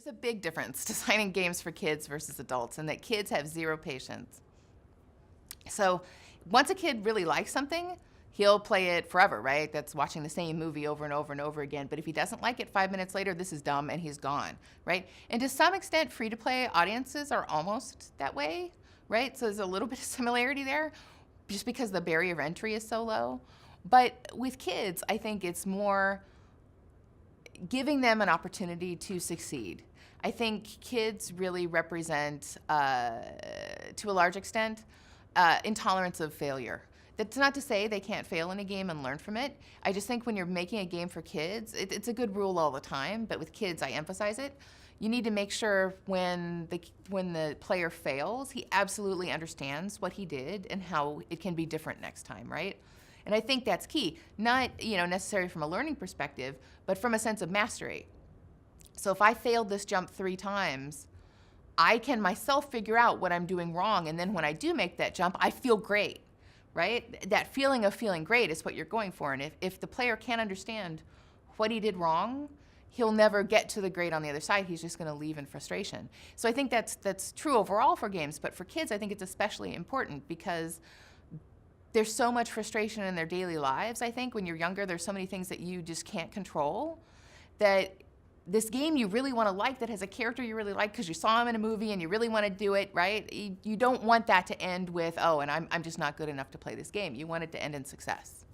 a big difference designing games for kids versus adults, and that kids have zero patience. So once a kid really likes something, he'll play it forever, right? That's watching the same movie over and over and over again. But if he doesn't like it 5 minutes later, this is dumb, and he's gone, right? And to some extent, free-to-play audiences are almost that way, right? So there's a little bit of similarity there, just because the barrier of entry is so low. But with kids, I think it's more giving them an opportunity to succeed. I think kids really represent, to a large extent, intolerance of failure. That's not to say they can't fail in a game and learn from it. I just think when you're making a game for kids, it's a good rule all the time, but with kids, I emphasize it. You need to make sure when the player fails, he absolutely understands what he did and how it can be different next time, right? And I think that's key, not necessarily from a learning perspective, but from a sense of mastery. So if I failed this jump 3 times, I can myself figure out what I'm doing wrong, and then when I do make that jump, I feel great, right? That feeling of feeling great is what you're going for, and if the player can't understand what he did wrong, he'll never get to the great on the other side. He's just going to leave in frustration. So I think that's true overall for games, but for kids, I think it's especially important because there's so much frustration in their daily lives, I think. When you're younger, there's so many things that you just can't control, that this game you really want to like, that has a character you really like because you saw him in a movie and you really want to do it, right? You don't want that to end with, oh, and I'm just not good enough to play this game. You want it to end in success.